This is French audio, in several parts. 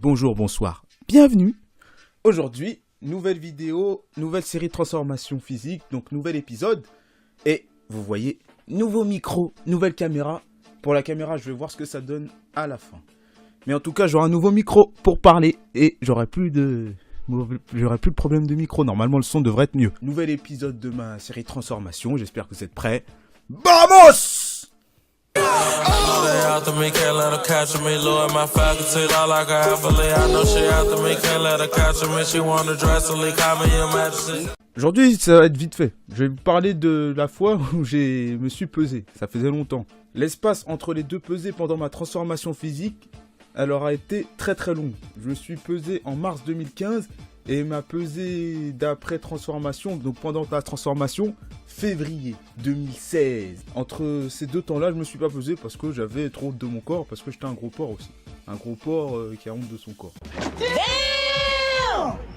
bonjour, bonsoir, bienvenue. Aujourd'hui, nouvelle vidéo, nouvelle série de transformation physique, donc nouvel épisode. Et vous voyez, nouveau micro, nouvelle caméra. Pour la caméra, je vais voir ce que ça donne à la fin. Mais en tout cas, j'aurai un nouveau micro pour parler et j'aurai plus de problème de micro. Normalement, le son devrait être mieux. Nouvel épisode de ma série de transformation. J'espère que vous êtes prêts. Vamos! Aujourd'hui, ça va être vite fait. Je vais vous parler de la fois où me suis pesé. Ça faisait longtemps. L'espace entre les deux pesées pendant ma transformation physique, elle aura été très très longue. Je me suis pesé en mars 2015 et ma pesée d'après transformation, donc pendant la transformation, février 2016. Entre ces deux temps-là, je me suis pas pesé parce que j'avais trop honte de mon corps, parce que j'étais un gros porc aussi. Un gros porc qui a honte de son corps.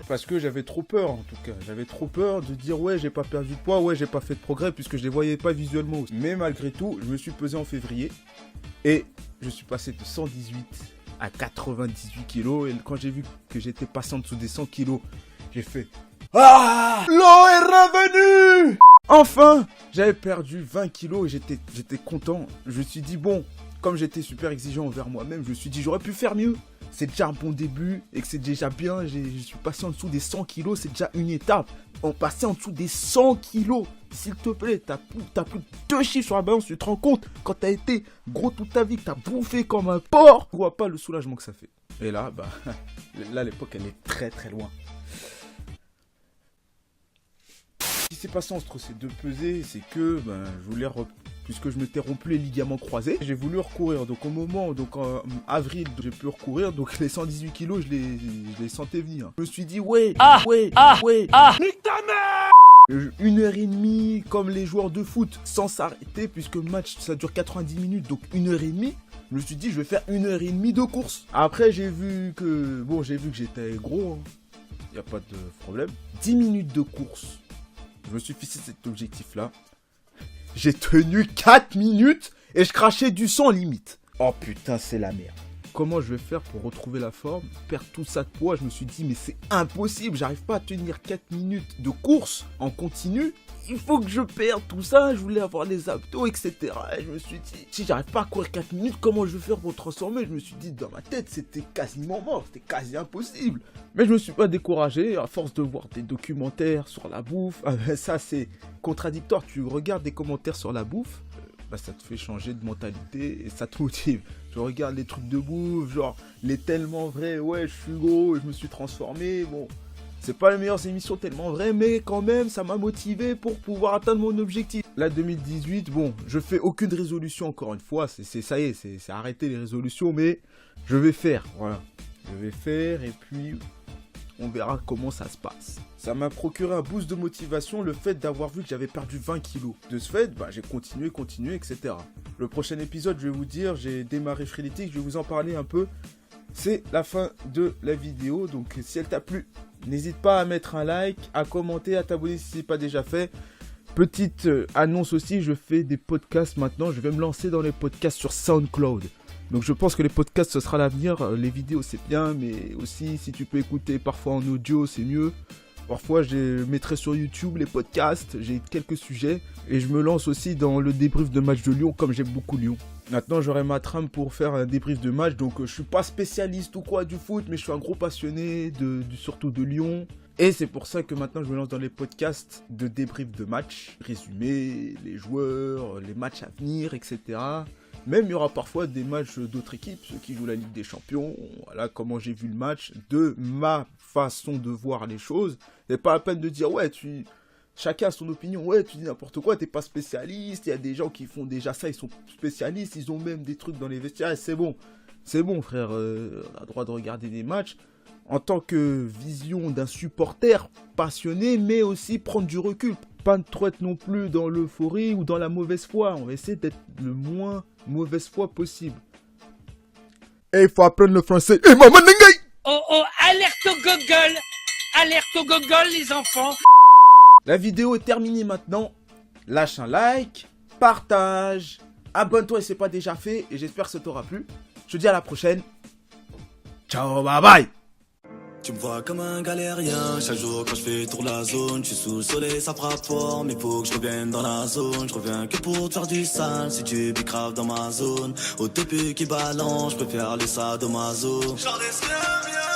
Parce que j'avais trop peur en tout cas. J'avais trop peur de dire ouais j'ai pas perdu de poids, ouais j'ai pas fait de progrès puisque je les voyais pas visuellement. Mais malgré tout, je me suis pesé en février et je suis passé de 118 à 98 kilos. Et quand j'ai vu que j'étais passé en dessous des 100 kilos, j'ai fait ah, l'eau est revenue. Enfin, j'avais perdu 20 kilos et j'étais content. Je me suis dit bon, comme j'étais super exigeant envers moi-même, je me suis dit j'aurais pu faire mieux. C'est déjà un bon début et que c'est déjà bien. Je suis passé en dessous des 100 kilos, c'est déjà une étape. On passait en dessous des 100 kilos. S'il te plaît, t'as plus de 2 chiffres sur la balance, tu te rends compte quand t'as été gros toute ta vie, que t'as bouffé comme un porc. Tu vois pas le soulagement que ça fait. Et là, là l'époque elle est très très loin. Ce qui s'est passé entre ces deux pesées, c'est que je voulais puisque je m'étais rompu les ligaments croisés, j'ai voulu recourir. Donc au moment, en avril, j'ai pu recourir. Donc les 118 kilos, je les sentais venir. Je me suis dit ouais. Nique ta mère! 1h30 comme les joueurs de foot sans s'arrêter puisque le match ça dure 90 minutes, donc 1h30. Je me suis dit je vais faire 1h30 de course. Après j'ai vu que j'étais gros, y a pas de problème. 10 minutes de course. Je me suis fixé cet objectif là. J'ai tenu 4 minutes et je crachais du sang limite. Oh putain, c'est la merde. Comment je vais faire pour retrouver la forme, perdre tout ça de poids? Je me suis dit, mais c'est impossible, j'arrive pas à tenir 4 minutes de course en continu. Il faut que je perde tout ça, je voulais avoir les abdos, etc. Et je me suis dit, si j'arrive pas à courir 4 minutes, comment je vais faire pour me transformer? Je me suis dit, dans ma tête, c'était quasiment mort, c'était quasi impossible. Mais je me suis pas découragé, à force de voir des documentaires sur la bouffe. Ça, c'est contradictoire, tu regardes des commentaires sur la bouffe, ça te fait changer de mentalité et ça te motive. Je regarde les trucs de bouffe, genre, les tellement vrais, ouais, je suis gros, je me suis transformé, bon... C'est pas les meilleures émissions tellement vraies, mais quand même, ça m'a motivé pour pouvoir atteindre mon objectif. Là, 2018, bon, je fais aucune résolution encore une fois. Ça y est, c'est arrêter les résolutions, mais je vais faire, voilà. Je vais faire et puis on verra comment ça se passe. Ça m'a procuré un boost de motivation, le fait d'avoir vu que j'avais perdu 20 kilos. De ce fait, j'ai continué, etc. Le prochain épisode, je vais vous dire, j'ai démarré Freeletics, je vais vous en parler un peu. C'est la fin de la vidéo, donc si elle t'a plu, n'hésite pas à mettre un like, à commenter, à t'abonner si ce n'est pas déjà fait. Petite annonce aussi, je fais des podcasts maintenant, je vais me lancer dans les podcasts sur SoundCloud. Donc je pense que les podcasts ce sera l'avenir, les vidéos c'est bien, mais aussi si tu peux écouter parfois en audio c'est mieux. Parfois je mettrai sur YouTube les podcasts, j'ai quelques sujets et je me lance aussi dans le débrief de match de Lyon comme j'aime beaucoup Lyon. Maintenant j'aurai ma trame pour faire un débrief de match, donc je suis pas spécialiste ou quoi du foot, mais je suis un gros passionné surtout de Lyon. Et c'est pour ça que maintenant je me lance dans les podcasts de débrief de match, résumer les joueurs, les matchs à venir, etc. Même il y aura parfois des matchs d'autres équipes, ceux qui jouent la Ligue des Champions, voilà comment j'ai vu le match, de ma façon de voir les choses. C'est pas la peine de dire ouais chacun a son opinion, ouais tu dis n'importe quoi, t'es pas spécialiste, il y a des gens qui font déjà ça, ils sont spécialistes, ils ont même des trucs dans les vestiaires, et c'est bon frère, on a le droit de regarder des matchs en tant que vision d'un supporter passionné, mais aussi prendre du recul, pas trop être non plus dans l'euphorie ou dans la mauvaise foi, on va essayer d'être le moins mauvaise foi possible. Et il faut apprendre le français, et maman n'engay. Oh, alerte au Google! Alerte au Google, les enfants! La vidéo est terminée maintenant. Lâche un like, partage, abonne-toi si ce n'est pas déjà fait et j'espère que ça t'aura plu. Je te dis à la prochaine. Ciao, bye bye. Tu me vois comme un galérien, chaque jour quand je fais tour la zone, je suis sous le soleil, ça frappe fort, mais faut que je revienne dans la zone, je reviens que pour te faire du sale, si tu bicraves dans ma zone, au TP qui balance, je préfère les sadomaso. J'en laisse rien,